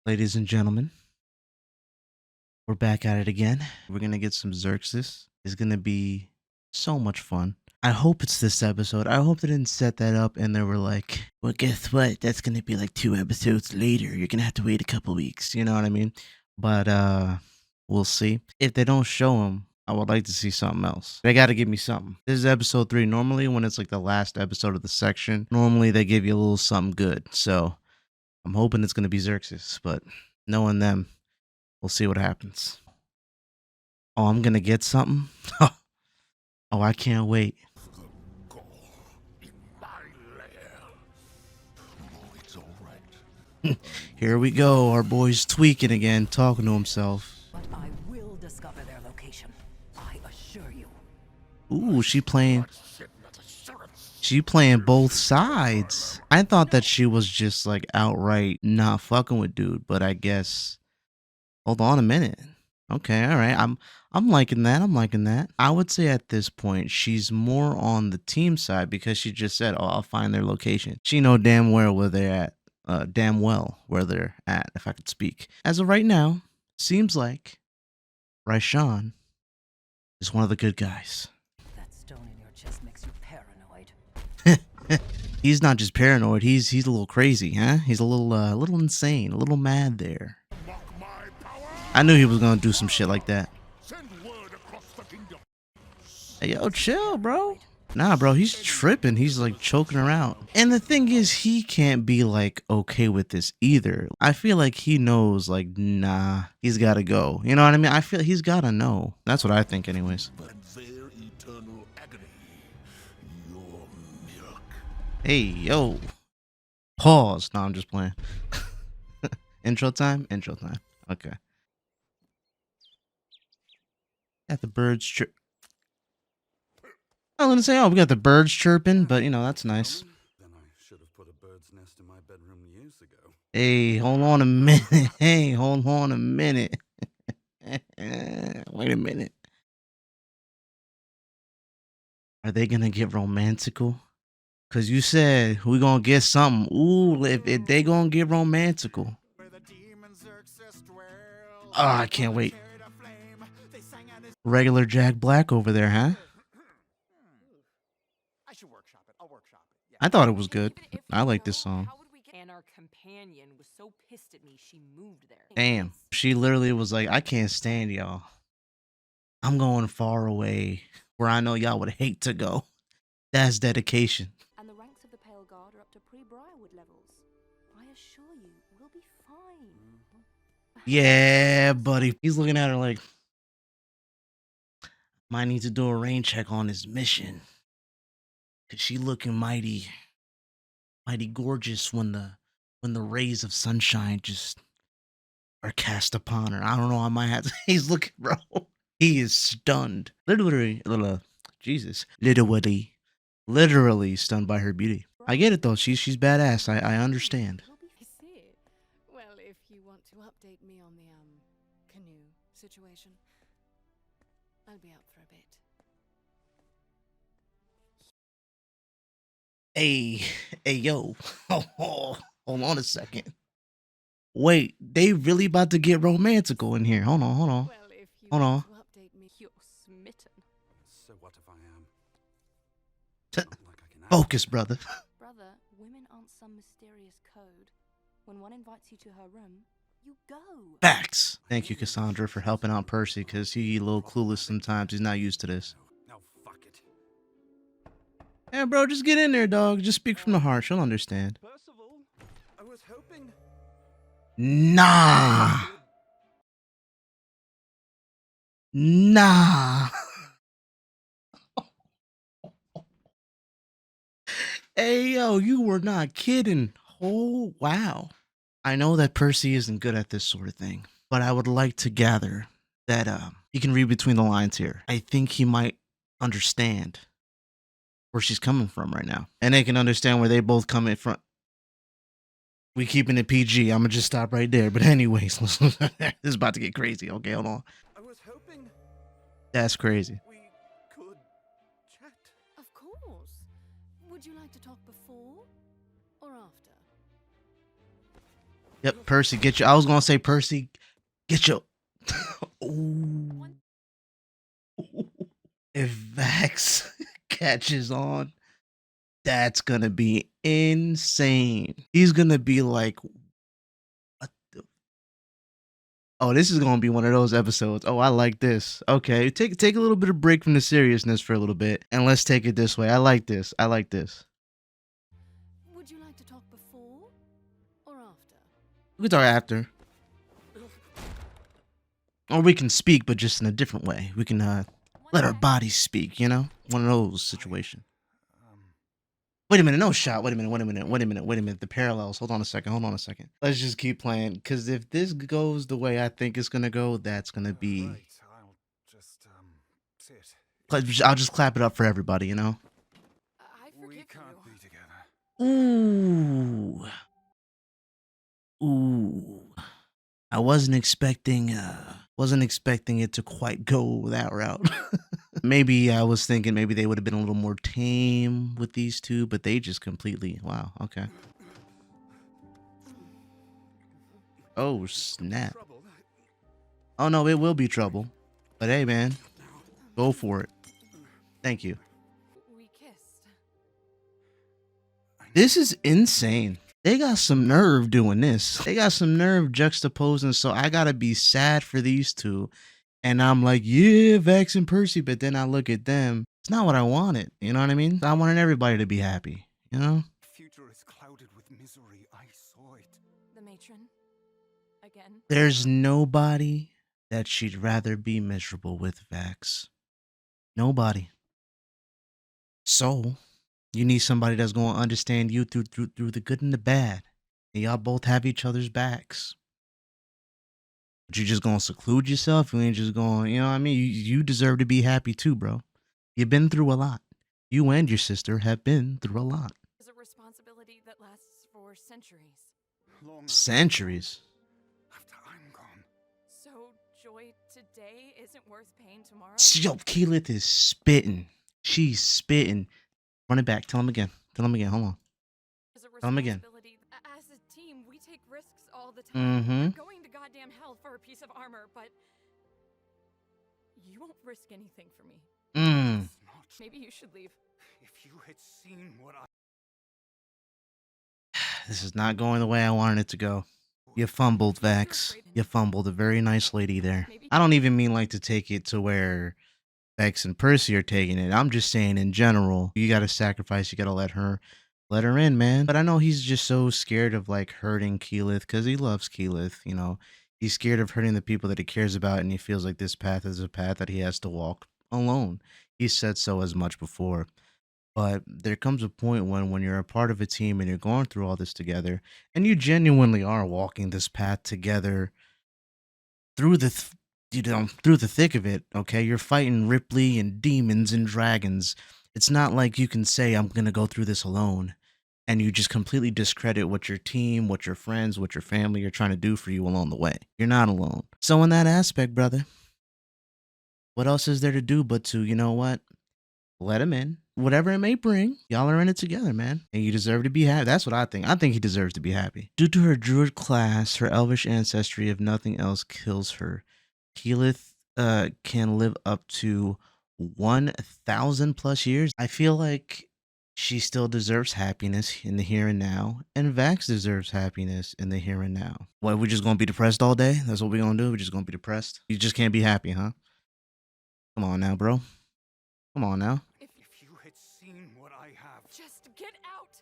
Ladies and gentlemen, we're back at it again. We're gonna get some Xerxes. It's gonna be so much fun. I hope it's this episode. I hope they didn't set that up and they were like, well, guess what? That's gonna be like 2 episodes later. You're gonna have to wait a couple weeks. You know what I mean? But we'll see. If they don't show them, I would like to see something else. They gotta give me something. This is episode 3. Normally, when it's like the last episode of the section, normally they give you a little something good. So I'm hoping it's gonna be Xerxes, but knowing them, we'll see what happens. Oh, I'm gonna get something? Oh, I can't wait. Here we go. Our boy's tweaking again, talking to himself. But I will discover their location. I assure you. Ooh, she playing both sides. I thought that she was just like outright not fucking with dude, but I guess hold on a minute. Okay, all right. I'm liking that. I'm liking that. I would say at this point she's more on the team side because she just said, "Oh, I'll find their location." She know damn well where they're at. Damn well where they're at, if I could speak. As of right now, seems like Raishan is one of the good guys. That stone in your chest makes you paranoid. He's not just paranoid. He's a little crazy, huh? He's a little insane, a little mad there. I knew he was gonna do some shit like that. Hey, yo, chill, bro. Nah, bro, he's tripping. He's like choking her out. And the thing is, he can't be like okay with this either. I feel like he knows, like, nah, he's gotta go. You know what I mean? I feel he's gotta know. That's what I think, anyways. Hey, yo. Pause. No, I'm just playing. Intro time? Intro time. Okay. Got the birds chirp. I was gonna say, oh, we got the birds chirping, but you know, that's nice. Then I should have put a bird's nest in my bedroom years ago. Hey, hold on a minute. Hey, hold on a minute. Wait a minute. Are they gonna get romantical? Cause you said we gonna get something. Ooh, if they gonna get romantical. Oh, I can't wait. Regular Jack Black over there, huh? I thought it was good. I like this song. And our companion was so pissed at me she moved there. Damn. She literally was like, I can't stand y'all. I'm going far away where I know y'all would hate to go. That's dedication. And the ranks of the Pale Guard are up to pre-Briarwood levels. I assure you, we'll be fine. Yeah, buddy. He's looking at her like, might need to do a rain check on his mission. Cause she looking mighty gorgeous when the rays of sunshine just are cast upon her. I don't know. I might have to. He's looking, bro. He is stunned. Literally stunned by her beauty. I get it though. She's badass. I understand. I see. Well, if you want to update me on the canoe situation, I'll be out for a bit. Hey, yo. Hold on a second. Wait, they really about to get romantical in here. Hold on. Well, if you Hold on. want to update me, you're smitten. So what if I am? T- Not like I can act. Focus, brother. Brother, women aren't some mysterious code. When one invites you to her room, you go. Facts. Thank you, Cassandra, for helping out Percy, because he's a little clueless sometimes. He's not used to this. No, fuck it. Yeah, bro, just get in there, dog. Just speak from the heart. She'll understand. Percival, I was hoping. Nah. Hey, yo, you were not kidding. Oh, wow. I know that Percy isn't good at this sort of thing, but I would like to gather that he can read between the lines here. I think he might understand where she's coming from right now, and they can understand where they both coming from. We keeping it PG. I'm gonna just stop right there. But anyways, this is about to get crazy. Okay, hold on. I was hoping That's crazy. we could chat. Of course. Would you like to talk before or after? Yep, Percy, get your. I was gonna say Percy, get your. Ooh. If Vax catches on, that's gonna be insane. He's gonna be like, what the? Oh, this is gonna be one of those episodes. Oh, I like this. Okay, take a little bit of break from the seriousness for a little bit, and let's take it this way. I like this. I like this. Would you like to talk before or after? We can talk after, or we can speak, but just in a different way. We can let our bodies speak. You know, one of those situations. Wait a minute, no shot. Wait a minute. The parallels. Hold on a second. Let's just keep playing. Because if this goes the way I think it's going to go, that's going to be. Right, I'll just sit. I'll just clap it up for everybody, you know? I We forgive can't you. be together. Ooh. I wasn't expecting it to quite go that route. Maybe I was thinking maybe they would have been a little more tame with these two, but they just completely, wow, okay. Oh, snap. Trouble. Oh, no, it will be trouble. But hey, man, go for it. Thank you. We kissed. This is insane. They got some nerve doing this. They got some nerve juxtaposing, so I gotta be sad for these two. And I'm like, yeah, Vex and Percy, but then I look at them. It's not what I wanted. You know what I mean? I wanted everybody to be happy, you know? Future is clouded with misery. I saw it. The matron. Again. There's nobody that she'd rather be miserable with, Vex. Nobody. So, you need somebody that's going to understand you through the good and the bad. And y'all both have each other's backs. But you just going to seclude yourself? You ain't just going, you know what I mean? You deserve to be happy too, bro. You've been through a lot. You and your sister have been through a lot. It's a responsibility that lasts for centuries. Long Centuries. after I'm gone. So joy today isn't worth pain tomorrow? Yo, Keyleth is spitting. She's spitting. Run it back. Tell him again. Hold on. It's a Tell 'em again. responsibility. As a team, we take risks all the time. Mm-hmm. You're going to goddamn hell for a piece of armor, but you won't risk anything for me. Mm. It's not. Maybe you should leave. If you had seen what I. This is not going the way I wanted it to go. You fumbled, Vex. You fumbled. A very nice lady there. I don't even mean like to take it to where Vex and Percy are taking it. I'm just saying in general, you gotta sacrifice, you gotta let her in, man. But I know he's just so scared of like hurting Keyleth because he loves Keyleth, you know. He's scared of hurting the people that he cares about, and he feels like this path is a path that he has to walk alone. He said so as much before. But there comes a point when you're a part of a team and you're going through all this together, and you genuinely are walking this path together through the through the thick of it. Okay, you're fighting Ripley and demons and dragons. It's not like you can say I'm gonna go through this alone, and you just completely discredit what your team, what your friends, what your family are trying to do for you along the way. You're not alone. So in that aspect, brother, what else is there to do but to, you know what? Let him in. Whatever it may bring, y'all are in it together, man. And you deserve to be happy. That's what I think. I think he deserves to be happy. Due to her druid class, her elvish ancestry, if nothing else kills her, Keyleth can live up to 1,000 plus years. I feel like she still deserves happiness in the here and now, and Vax deserves happiness in the here and now. What, we just gonna be depressed all day? That's what we gonna do? We're just gonna be depressed? You just can't be happy, huh? Come on now, bro. Come on now. If you had seen what I have. Just get out!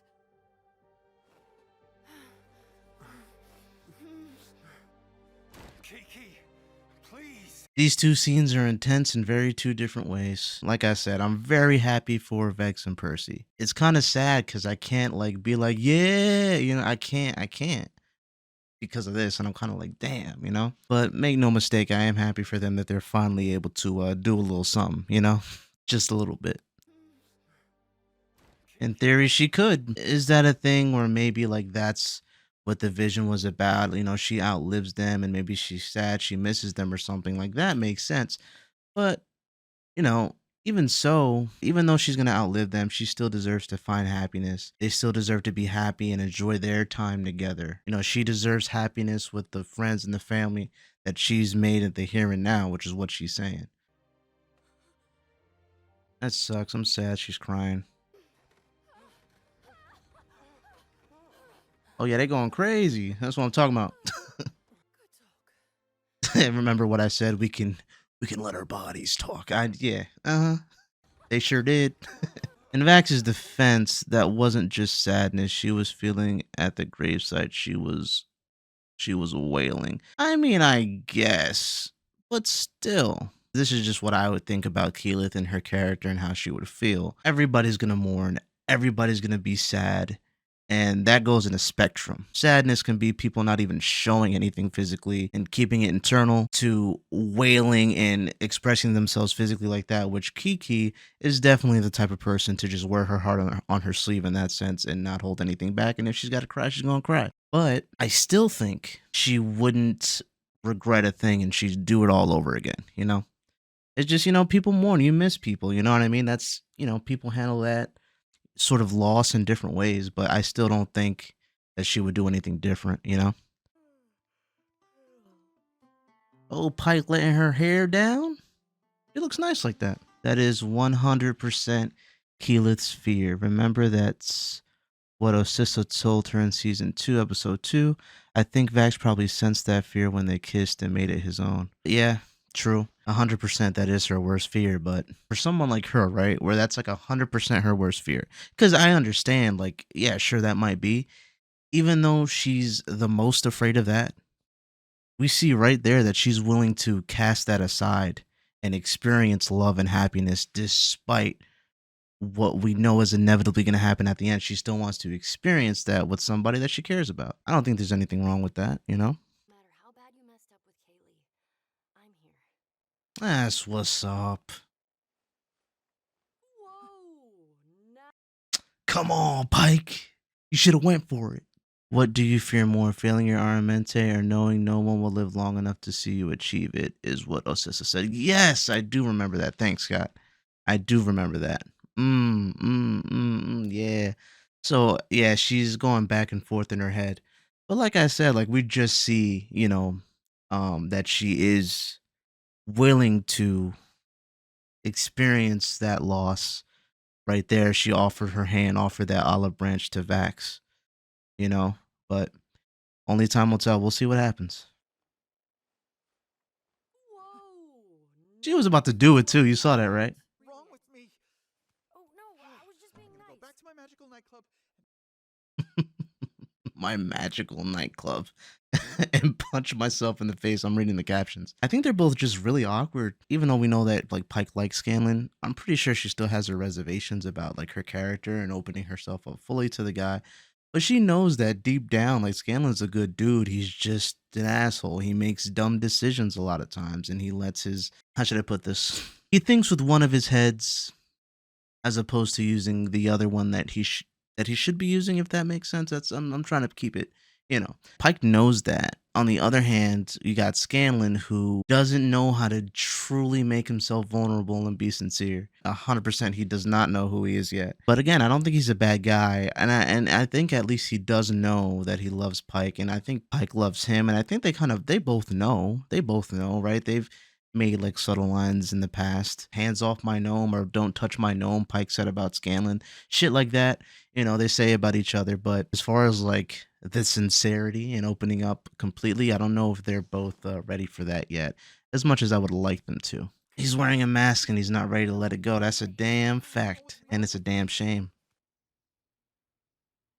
Kiki, please. These two scenes are intense in very two different ways. Like I said, I'm very happy for Vex and Percy. It's kind of sad because I can't like be like, yeah, you know, I can't because of this, and I'm kind of like, damn, you know. But make no mistake, I am happy for them that they're finally able to do a little something, you know, just a little bit. In theory, she could. Is that a thing where maybe like that's what the vision was about? You know, she outlives them and maybe she's sad, she misses them or something like that makes sense. But, you know, Even so, even though she's going to outlive them, she still deserves to find happiness. They still deserve to be happy and enjoy their time together. You know, she deserves happiness with the friends and the family that she's made at the here and now, which is what she's saying. That sucks. I'm sad she's crying. Oh yeah, they going crazy. That's what I'm talking about. Remember what I said? We can let our bodies talk. Yeah. Uh-huh. They sure did. In Vax's defense, that wasn't just sadness she was feeling at the gravesite. She was wailing. I mean, I guess, but still. This is just what I would think about Keyleth and her character and how she would feel. Everybody's gonna mourn. Everybody's gonna be sad. And that goes in a spectrum. Sadness can be people not even showing anything physically and keeping it internal, to wailing and expressing themselves physically like that, which Kiki is definitely the type of person to just wear her heart on her sleeve in that sense and not hold anything back. And if she's got to cry, she's going to cry. But I still think she wouldn't regret a thing and she'd do it all over again, you know? It's just, people mourn, you miss people, you know what I mean? That's, people handle that sort of loss in different ways, but I still don't think that she would do anything different, you know? Oh, Pike letting her hair down? It looks nice like that. That is 100% Keyleth's fear. Remember, that's what Osissa told her in season 2, episode 2. I think Vax probably sensed that fear when they kissed and made it his own. Yeah, true. 100% that is her worst fear, but for someone like her, right, where that's like 100% her worst fear. Because I understand, like, yeah, sure, that might be. Even though she's the most afraid of that, we see right there that she's willing to cast that aside and experience love and happiness despite what we know is inevitably going to happen at the end. She still wants to experience that with somebody that she cares about. I don't think there's anything wrong with that, you know? No matter how bad you messed up with Kaylee, I'm here. That's what's up. Whoa! Come on, Pike. You should have went for it. What do you fear more, failing your armamente or knowing no one will live long enough to see you achieve it, is what Osissa said. Yes, I do remember that. Thanks, Scott. I do remember that. Yeah. So, yeah, she's going back and forth in her head. But like I said, like we just see, that she is willing to experience that loss right there. She offered her hand, offered that olive branch to Vax, you know, but only time will tell. We'll see what happens. Whoa! She was about to do it too. You saw that, right? Wrong with me? Oh no, I was just being I'm gonna nice. go back to my magical nightclub. My magical nightclub and punch myself in the face. I'm reading the captions. I think they're both just really awkward. Even though we know that like Pike likes Scanlan, I'm pretty sure she still has her reservations about like her character and opening herself up fully to the guy. But she knows that deep down, like Scanlan's a good dude. He's just an asshole. He makes dumb decisions a lot of times and he lets his, how should I put this? He thinks with one of his heads as opposed to using the other one that he should be using, if that makes sense. That's I'm trying to keep it, Pike knows that. On the other hand, you got Scanlan who doesn't know how to truly make himself vulnerable and be sincere. 100% he does not know who he is yet. But again, I don't think he's a bad guy, and I think at least he does know that he loves Pike, and I think Pike loves him, and I think they both know. They both know, right? They've made like subtle lines in the past. Hands off my gnome, or don't touch my gnome, Pike said about Scanlan. Shit like that, they say about each other. But as far as like the sincerity and opening up completely, I don't know if they're both ready for that yet, as much as I would like them to. He's wearing a mask and he's not ready to let it go. That's a damn fact. And it's a damn shame.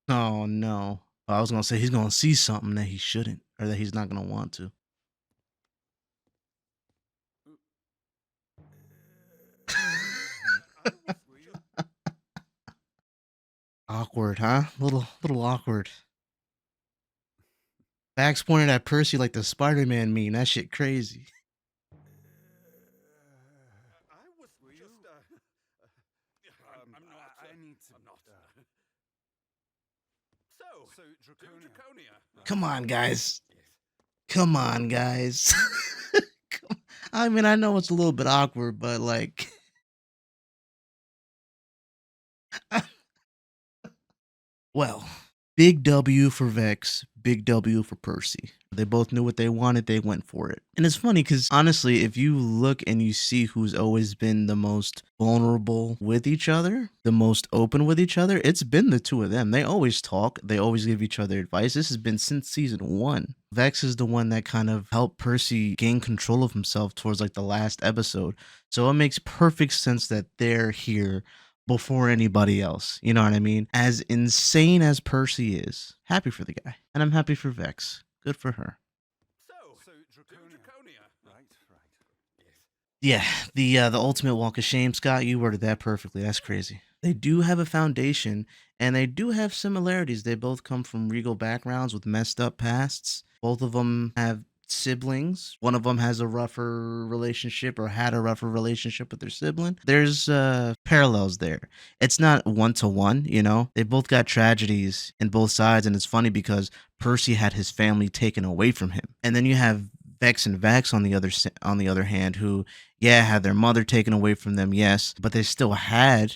Oh no. I was going to say he's going to see something that he shouldn't, or that he's not going to want to. Awkward, huh? Little awkward. Bags pointed at Percy like the Spider-Man meme. That shit crazy. I was I'm not. I need to. I'm not. So Draconia. Come on, guys. Come on, guys. I mean, I know it's a little bit awkward, but like, Well, big W for Vex, big W for Percy. They both knew what they wanted, they went for it. And it's funny because honestly, if you look and you see who's always been the most vulnerable with each other, the most open with each other, it's been the two of them. They always talk, they always give each other advice. This has been since season 1. Vex is the one that kind of helped Percy gain control of himself towards like the last episode. So it makes perfect sense that they're here before anybody else. You know what I mean? As insane as Percy is, happy for the guy. And I'm happy for Vex. Good for her. So Draconia. Right. Yeah, the ultimate walk of shame, Scott, you worded that perfectly. That's crazy. They do have a foundation and they do have similarities. They both come from regal backgrounds with messed up pasts. Both of them have siblings. One of them has a rougher relationship or had a rougher relationship with their sibling. There's parallels there. It's not one to one, you know. They both got tragedies in both sides, and it's funny because Percy had his family taken away from him, and then you have Vex and Vax on the other hand, who had their mother taken away from them, yes, but they still had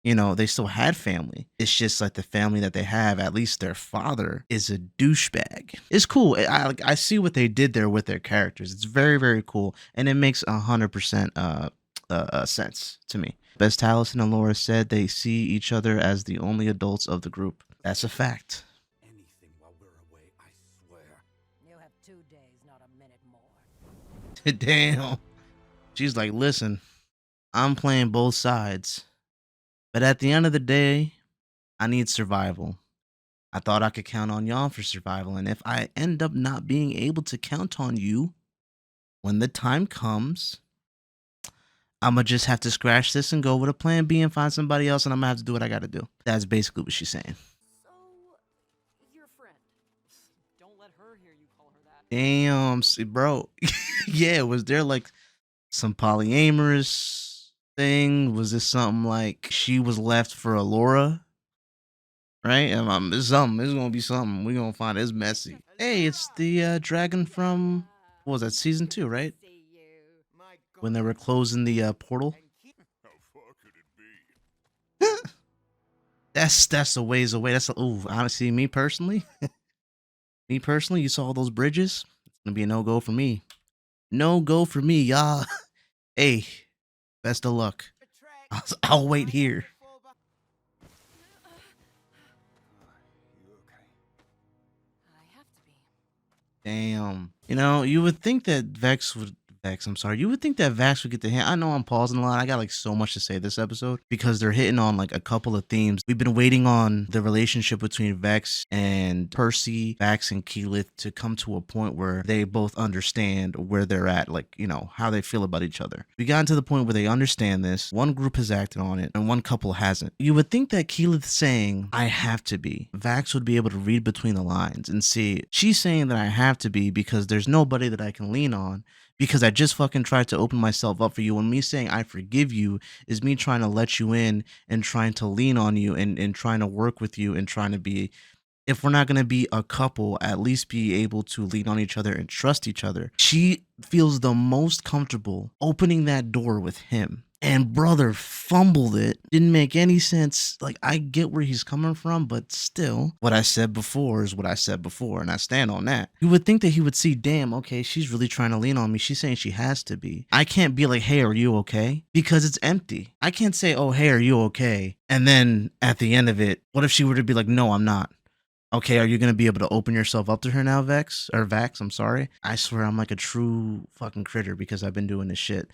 they still had family. It's just like the family that they have, at least their father is a douchebag. It's cool. I see what they did there with their characters. It's very, very cool. And it makes 100% sense to me. As Taliesin and Laura said, they see each other as the only adults of the group. That's a fact. Anything while we're away, I swear. You have 2 days, not a minute more. Damn. She's like, listen, I'm playing both sides. But at the end of the day, I need survival. I thought I could count on y'all for survival. And if I end up not being able to count on you when the time comes, I'm going to just have to scratch this and go with a plan B and find somebody else. And I'm going to have to do what I got to do. That's basically what she's saying. So, your friend. Don't let her hear you call her that. Damn, see, bro. Yeah, was there like some polyamorous thing? Was this something like she was left for Alora? Right? It's something. It's gonna be something. We're gonna find it. It's messy. Hey, it's the dragon from what was that, season 2, right? When they were closing the portal. How far could it be? That's a ways away. Honestly, me personally, you saw all those bridges. It's gonna be a no-go for me. No go for me, y'all. Hey, best of luck. I'll wait here. You okay? I have to be. Damn. You would think that you would think that Vax would get the hint. I know I'm pausing a lot. I got like so much to say this episode because they're hitting on like a couple of themes. We've been waiting on the relationship between Vex and Percy, Vax and Keyleth to come to a point where they both understand where they're at, like, how they feel about each other. We got to the point where they understand this. One group has acted on it and one couple hasn't. You would think that Keyleth saying, I have to be, Vax would be able to read between the lines and see she's saying that I have to be because there's nobody that I can lean on, because I just fucking tried to open myself up for you. And me saying I forgive you is me trying to let you in and trying to lean on you and trying to work with you and trying to be, if we're not going to be a couple, at least be able to lean on each other and trust each other. She feels the most comfortable opening that door with him. And brother fumbled it. Didn't make any sense. Like, I get where he's coming from, but still, what I said before is what I said before, and I stand on that. You would think that he would see, damn, okay, she's really trying to lean on me. She's saying she has to be. I can't be like, hey, are you okay? Because it's empty. I can't say, oh, hey, are you okay? And then at the end of it, what if she were to be like, no, I'm not? Okay, are you going to be able to open yourself up to her now, Vex? Or Vax, I'm sorry. I swear I'm like a true fucking critter because I've been doing this shit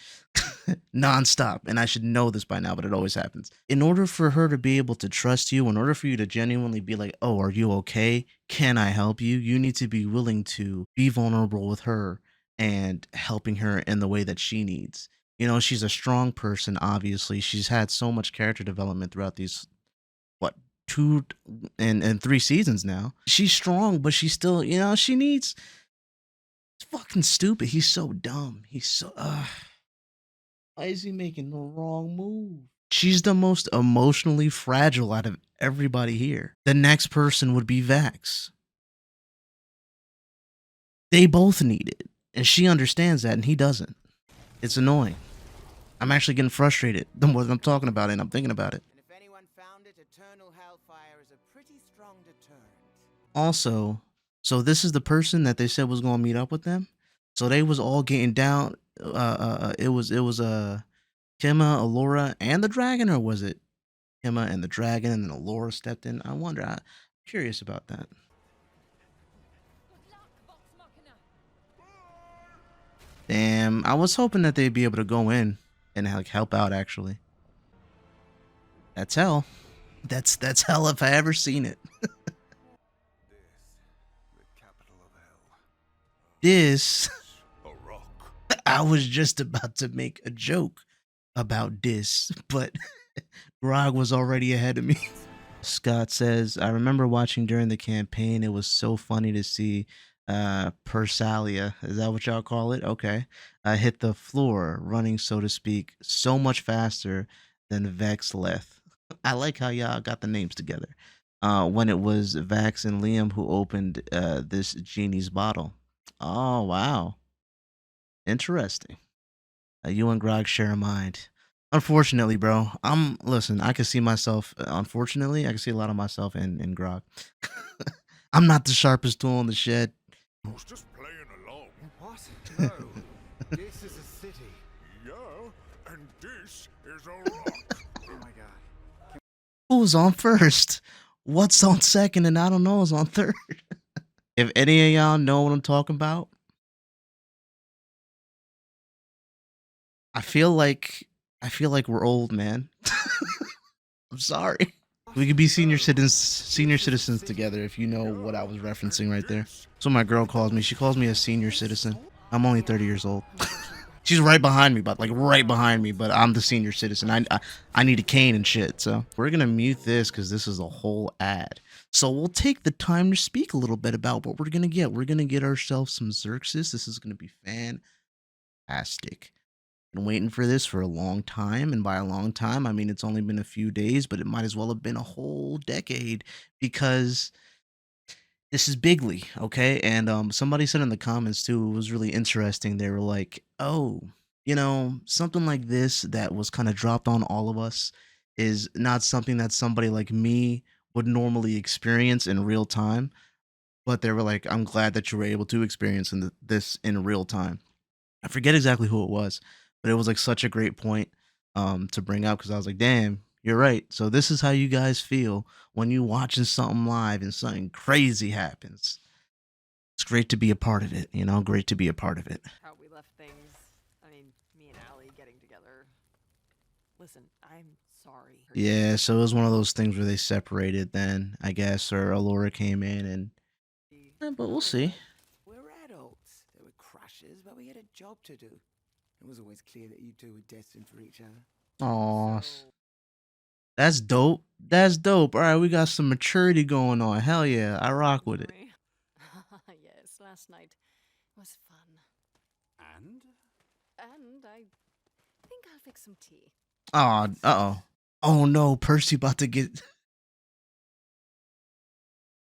nonstop. And I should know this by now, but it always happens. In order for her to be able to trust you, in order for you to genuinely be like, oh, are you okay? Can I help you? You need to be willing to be vulnerable with her and helping her in the way that she needs. She's a strong person, obviously. She's had so much character development throughout these, 2 and 3 seasons now. She's strong, but she still, she needs. It's fucking stupid. He's so dumb. He's so. Why is he making the wrong move? She's the most emotionally fragile out of everybody here. The next person would be Vax. They both need it, and she understands that, and he doesn't. It's annoying. I'm actually getting frustrated the more that I'm talking about it and I'm thinking about it. And if anyone found it, eternal hellfire is a pretty strong Also, so this is the person that they said was gonna meet up with them. So they was all getting down. It was Kima, Alora, and the dragon, or was it Kima and the dragon, and then Alora stepped in? I wonder. I'm curious about that. Vox Machina. Damn, I was hoping that they'd be able to go in and like help out. Actually, that's hell. That's hell if I ever seen it. The capital of hell. This, A rock. I was just about to make a joke about this, but Grog was already ahead of me. Scott says, I remember watching during the campaign. It was so funny to see Persalia, is that what y'all call it? Okay. Hit the floor, running, so to speak, so much faster than Vex left. I like how y'all got the names together. When it was Vax and Liam who opened this genie's bottle. Oh, wow. Interesting. You and Grog share a mind. Unfortunately, bro, listen, I can see myself. Unfortunately, I can see a lot of myself in Grog. I'm not the sharpest tool in the shed. I was just playing along. What? No. This is a city. Yeah, and this is a rock. Oh my god. Who's on first? What's on second? And I don't know who's on third. If any of y'all know what I'm talking about, I feel like we're old, man. I'm sorry. We could be senior citizens together if you know what I was referencing right there. That's what my girl calls me. She calls me a senior citizen. I'm only 30 years old. She's right behind me, but like right behind me. But I'm the senior citizen. I need a cane and shit. So we're gonna mute this because this is a whole ad. So we'll take the time to speak a little bit about what we're gonna get. We're gonna get ourselves some Xerxes. This is gonna be fantastic. Been waiting for this for a long time, and by a long time, I mean it's only been a few days, but it might as well have been a whole decade because this is bigly, okay? And somebody said in the comments too, it was really interesting. They were like, "Oh, something like this that was kind of dropped on all of us is not something that somebody like me would normally experience in real time." But they were like, "I'm glad that you were able to experience this in real time." I forget exactly who it was, but it was like such a great point to bring up because I was like, damn, you're right. So this is how you guys feel when you watching something live and something crazy happens. It's great to be a part of it, great to be a part of it. How we left things. I mean, me and Allie getting together. Listen, I'm sorry. Yeah, so it was one of those things where they separated then, I guess, or Alora came in and but we'll see. We're adults. There were crushes, but we had a job to do. It was always clear that you two were destined for each other. Aw, So, that's dope. That's dope. All right, we got some maturity going on. Hell yeah, I rock with it. Sorry. Yes, last night was fun. And? And I think I'll fix some tea. Oh, uh-oh. Oh no, Percy about to get...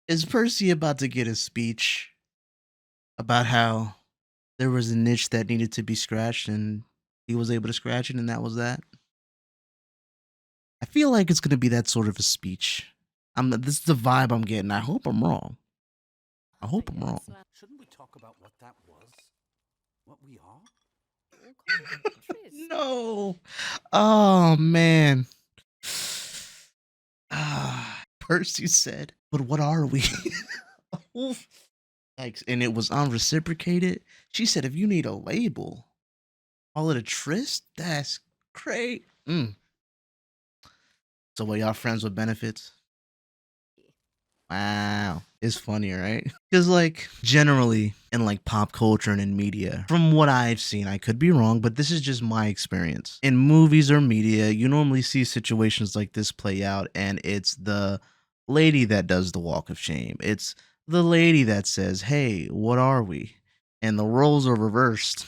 Is Percy about to get a speech about how there was a niche that needed to be scratched and he was able to scratch it and that was that? I feel like it's going to be that sort of a speech. This is the vibe I'm getting. I hope I'm wrong. I hope I'm wrong. Shouldn't we talk about what that was? What we are? No. Oh, man. Percy said, but what are we? And it was unreciprocated. She said, if you need a label, call it a tryst. That's great. So, what, y'all friends with benefits? Wow. It's funny, right? Because, like, generally in, like, pop culture and in media, from what I've seen, I could be wrong, but this is just my experience. In movies or media, you normally see situations like this play out, and it's the lady that does the walk of shame. It's the lady that says, hey, what are we? And the roles are reversed.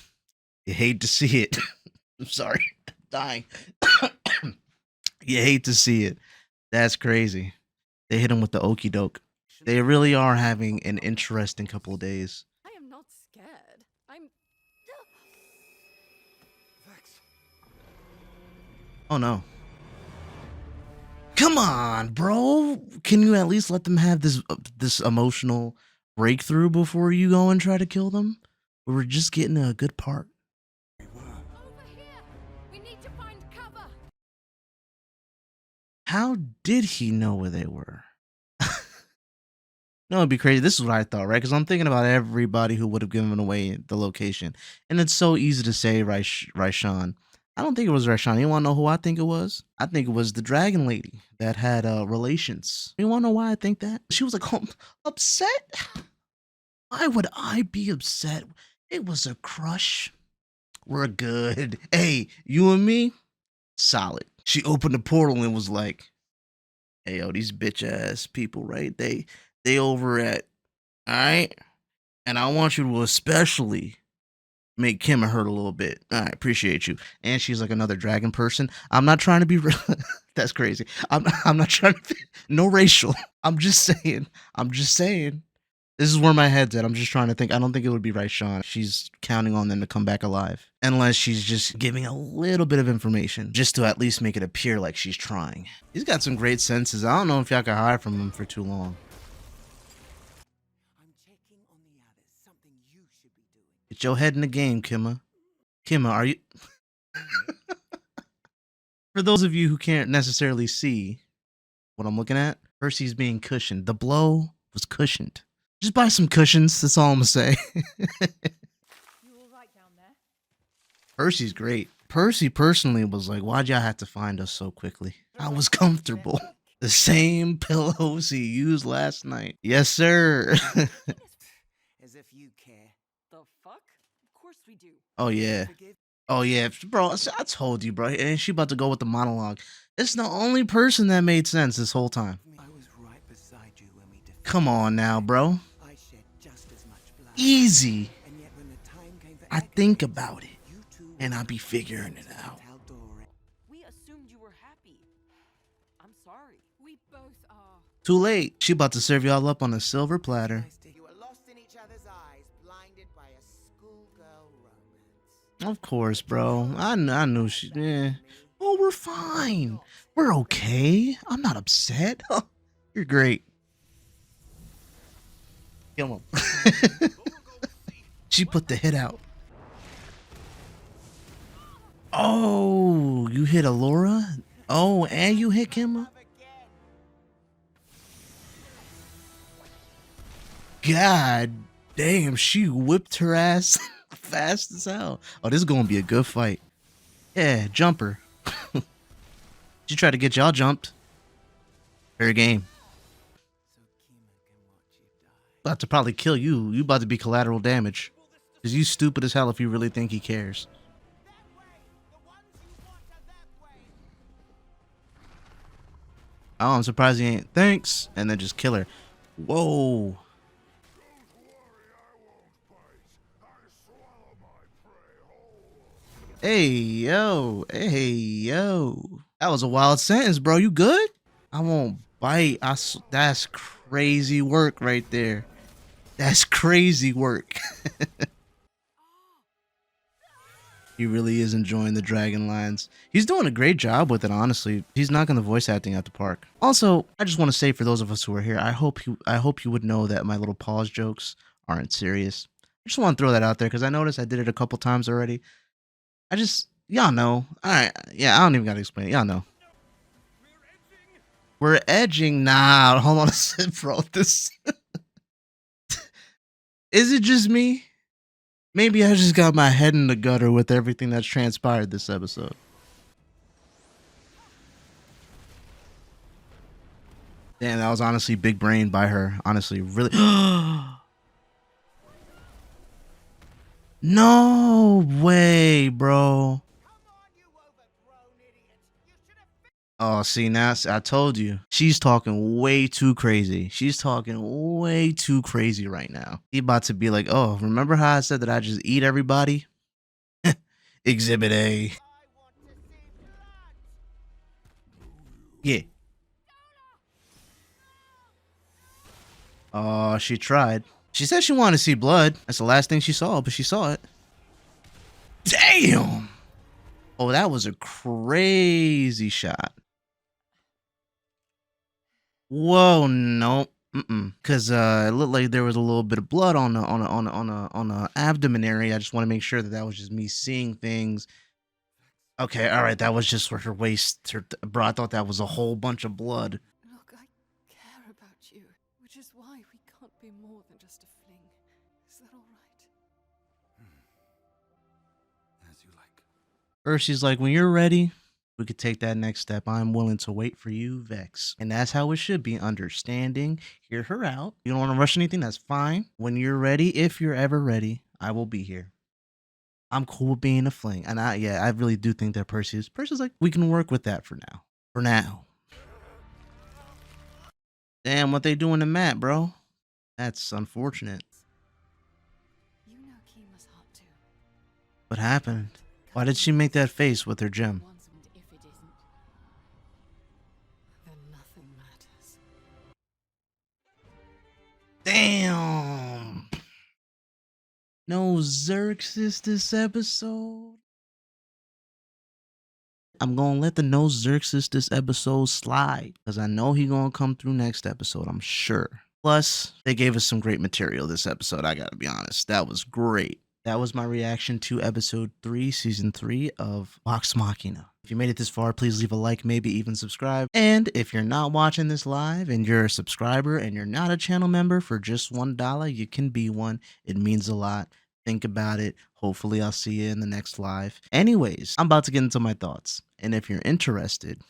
You hate to see it. I'm sorry. I'm dying. You hate to see it. That's crazy. They hit him with the okey doke. They really are having an interesting couple of days. I am not scared. I'm. Vex. Oh no. Come on, bro. Can you at least let them have this emotional breakthrough before you go and try to kill them? We were just getting a good part. Over here! We need to find cover! How did he know where they were? No, it'd be crazy. This is what I thought, right? Because I'm thinking about everybody who would have given away the location. And it's so easy to say Raishan. I don't think it was Raishan. You want to know who I think it was? I think it was the dragon lady that had relations. You want to know why I think that? She was like, upset? Why would I be upset? It was a crush. We're good. Hey, you and me? Solid. She opened the portal and was like, hey, yo, these bitch ass people, right? They over at, all right? And I want you to especially make Kim hurt a little bit. All right, appreciate you. And she's like another dragon person. I'm not trying to be, that's crazy. I'm not trying to be, no racial. I'm just saying. This is where my head's at. I'm just trying to think. I don't think it would be Raishan. She's counting on them to come back alive. Unless she's just giving a little bit of information just to at least make it appear like she's trying. He's got some great senses. I don't know if y'all can hide from him for too long. I'm checking on the others. Something you should be doing. Get your head in the game, Kimma. Kimma, are you... For those of you who can't necessarily see what I'm looking at, Percy's being cushioned. The blow was cushioned. Just buy some cushions. That's all I'm gonna say. You all right down there? Percy's great. Percy personally was like, why'd y'all have to find us so quickly? I was comfortable. The same pillows he used last night. Yes, sir. As if you care. The fuck? Of course we do. Oh, yeah. Forgive Oh, yeah. Bro, I told you, bro. And she about to go with the monologue. It's the only person that made sense this whole time. me. I was right beside you when we defeated. Come on now, bro. I shed just as much blood. Easy. And yet when the time came for I action, think about it. you two And were I be figuring it out. Taldor. We assumed you were happy. I'm sorry. We both are. Too late. She about to serve y'all up on a silver platter. Nice to- You were lost in each other's eyes, blinded by a schoolgirl romance. Of course, bro. I knew she... Yeah. Oh, we're fine. We're okay. I'm not upset. You're great. Come on. She put the hit out. Oh, you hit Alora? Oh, and you hit Kimma? God damn, she whipped her ass fast as hell. Oh, this is gonna be a good fight. Yeah, jumper. She tried to get y'all jumped. Fair game. So Kima can watch you die. About to probably kill you. You about to be collateral damage. Cause you stupid as hell if you really think he cares. That way! The ones you want are that way! Oh, I'm surprised he ain't. Thanks. And then just kill her. Whoa. Hey, yo. Hey, yo. That was a wild sentence, bro. You good? I won't bite. That's crazy work right there. That's crazy work. He really is enjoying the dragon lines. He's doing a great job with it, honestly. He's knocking the voice acting at the park. Also, I just want to say for those of us who are here, I hope you would know that my little pause jokes aren't serious. I just want to throw that out there because I noticed I did it a couple times already. Y'all know. Alright, yeah, I don't even gotta explain it. Y'all know. We're edging. Nah, hold on a second, bro. This is it just me? Maybe I just got my head in the gutter with everything that's transpired this episode. Damn, that was honestly big brain by her. Honestly, really. No way, bro. Oh, see, now I told you. She's talking way too crazy. She's talking way too crazy right now. He about to be like, oh, remember how I said that I just eat everybody? Exhibit A. Yeah. Oh, she tried. She said she wanted to see blood. That's the last thing she saw, but she saw it. Damn! Oh, that was a crazy shot. Whoa, no. Cause it looked like there was a little bit of blood on the abdomen area. I just want to make sure that that was just me seeing things. Okay, all right, that was just for her waist. Bro, I thought that was a whole bunch of blood. Look, I care about you, which is why we can't be more than just a fling. Is that all right? As you like. Percy's like, when you're ready, we could take that next step. I'm willing to wait for you, Vex. And that's how it should be. Understanding, hear her out. You don't want to rush anything, that's fine. When you're ready, if you're ever ready, I will be here. I'm cool with being a fling. And I really do think that Percy's like, we can work with that for now. For now. Damn, what they doing to Matt, bro? That's unfortunate. You know Kima's hot too. What happened? Why did she make that face with her gem? Once, and if it isn't, then nothing matters. Damn. No Xerxes this episode. I'm gonna let the no Xerxes this episode slide because I know he gonna come through next episode. I'm sure. Plus, they gave us some great material this episode. I gotta be honest, that was great. That was my reaction to episode 3, season 3 of Vox Machina. If you made it this far, please leave a like, maybe even subscribe. And if you're not watching this live and you're a subscriber and you're not a channel member, for just $1, you can be one. It means a lot. Think about it. Hopefully, I'll see you in the next live. Anyways, I'm about to get into my thoughts. And if you're interested,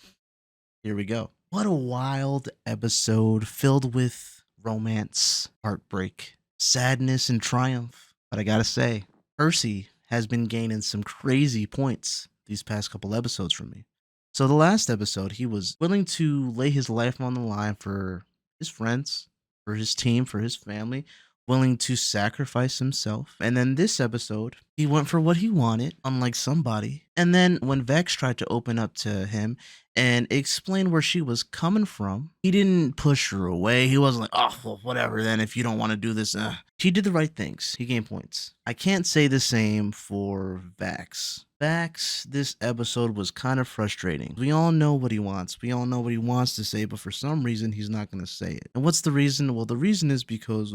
here we go. What a wild episode filled with romance, heartbreak, sadness, and triumph. But I gotta say, Percy has been gaining some crazy points these past couple episodes from me. So the last episode, he was willing to lay his life on the line for his friends, for his team, for his family, willing to sacrifice himself. And then this episode, he went for what he wanted, unlike somebody. And then when Vex tried to open up to him and explain where she was coming from, he didn't push her away. He wasn't like, oh, well, whatever then, if you don't want to do this. He did the right things. He gained points. I can't say the same for Vax. Vax, this episode was kind of frustrating. We all know what he wants. We all know what he wants to say, but for some reason, he's not going to say it. And what's the reason? Well, the reason is because,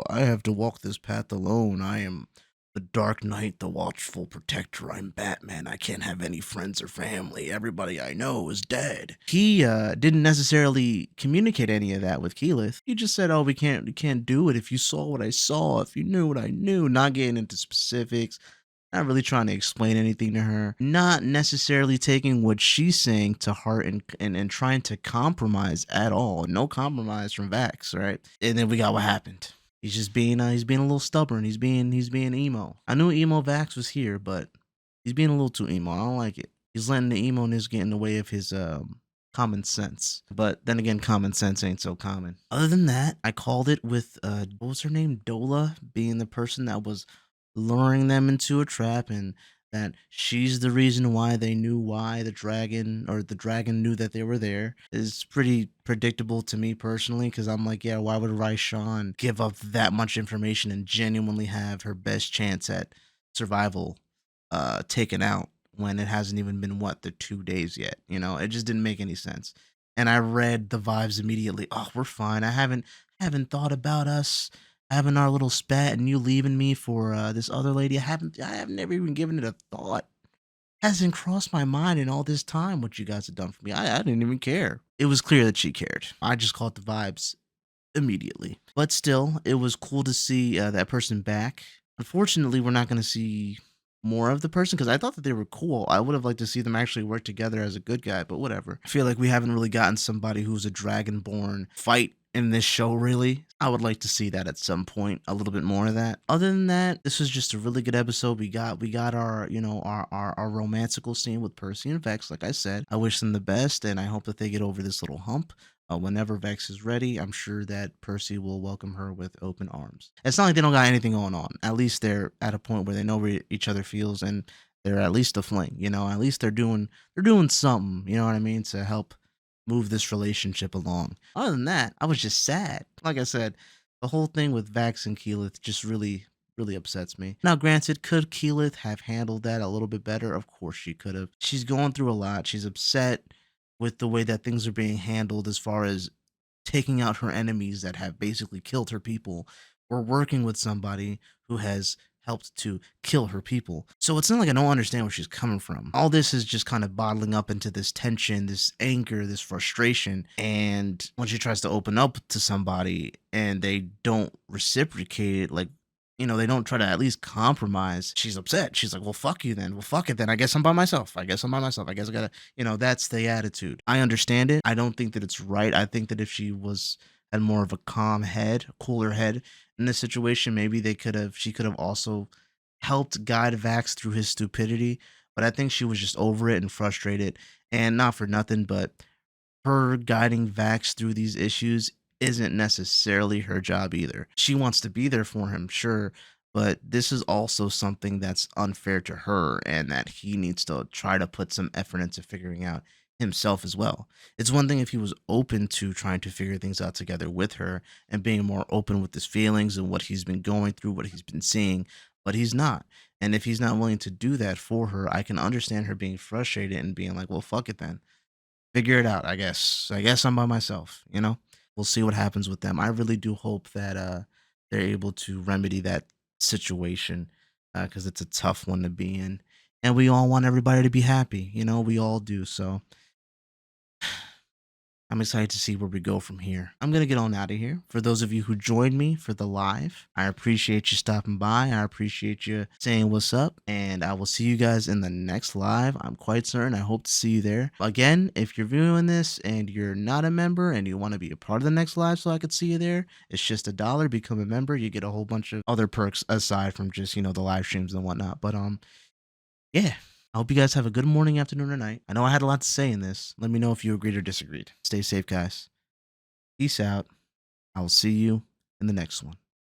I have to walk this path alone. I am the Dark Knight, the watchful protector. I'm Batman. I can't have any friends or family. Everybody I know is dead. He didn't necessarily communicate any of that with Keyleth. He just said, "Oh, we can't do it. If you saw what I saw, if you knew what I knew," not getting into specifics. Not really trying to explain anything to her. Not necessarily taking what she's saying to heart and trying to compromise at all. No compromise from Vax, right? And then we got what happened. He's being a little stubborn. He's being emo. I knew emo Vax was here, but he's being a little too emo. I don't like it. He's letting the emo-ness get in the way of his common sense. But then again, common sense ain't so common. Other than that, I called it with what was her name? Dola being the person that was luring them into a trap, and that she's the reason why they knew why the dragon knew that they were there is pretty predictable to me personally, because I'm like, yeah, why would Raishan give up that much information and genuinely have her best chance at survival taken out when it hasn't even been the 2 days yet? It just didn't make any sense. And I read the vibes immediately. Oh, we're fine. I haven't thought about us having our little spat and you leaving me for this other lady. I have never even given it a thought. Hasn't crossed my mind in all this time what you guys have done for me. I didn't even care. It was clear that she cared. I just caught the vibes immediately. But still, it was cool to see that person back. Unfortunately, we're not going to see more of the person because I thought that they were cool. I would have liked to see them actually work together as a good guy, but whatever. I feel like we haven't really gotten somebody who's a dragonborn fight in this show, really. I would like to see that at some point, a little bit more of that. Other than that, this was just a really good episode. We got our, our romantical scene with Percy and Vex. Like I said, I wish them the best, and I hope that they get over this little hump. Whenever Vex is ready, I'm sure that Percy will welcome her with open arms. It's not like they don't got anything going on. At least they're at a point where they know where each other feels, and they're at least a fling. At least they're doing something. You know what I mean, to help move this relationship along. Other than that, I was just sad. Like I said, the whole thing with Vax and Keyleth just really upsets me. Now, granted, could Keyleth have handled that a little bit better? Of course she could have. She's going through a lot. She's upset with the way that things are being handled as far as taking out her enemies that have basically killed her people, or working with somebody who has helped to kill her people. So it's not like I don't understand where she's coming from. All this is just kind of bottling up into this tension, this anger, this frustration. And when she tries to open up to somebody and they don't reciprocate it, like, they don't try to at least compromise. She's upset. She's like, well, fuck you then. Well, fuck it then. I guess I'm by myself. I guess I'm by myself. I guess I gotta, that's the attitude. I understand it. I don't think that it's right. I think that if she had more of a calm head, cooler head in this situation, maybe she could have also helped guide Vax through his stupidity. But I think she was just over it and frustrated. And not for nothing, but her guiding Vax through these issues isn't necessarily her job either. She wants to be there for him, sure, but this is also something that's unfair to her and that he needs to try to put some effort into figuring out himself as well. It's one thing if he was open to trying to figure things out together with her and being more open with his feelings and what he's been going through, what he's been seeing, but he's not. And if he's not willing to do that for her, I can understand her being frustrated and being like, well, fuck it then, figure it out, I guess. I guess I'm by myself. We'll see what happens with them. I really do hope that they're able to remedy that situation because it's a tough one to be in. And we all want everybody to be happy. We all do. So I'm excited to see where we go from here. I'm going to get on out of here. For those of you who joined me for the live, I appreciate you stopping by. I appreciate you saying what's up. And I will see you guys in the next live. I'm quite certain. I hope to see you there. Again, if you're viewing this and you're not a member and you want to be a part of the next live so I could see you there, it's just $1. Become a member. You get a whole bunch of other perks aside from just, the live streams and whatnot. But yeah. I hope you guys have a good morning, afternoon, or night. I know I had a lot to say in this. Let me know if you agreed or disagreed. Stay safe, guys. Peace out. I will see you in the next one.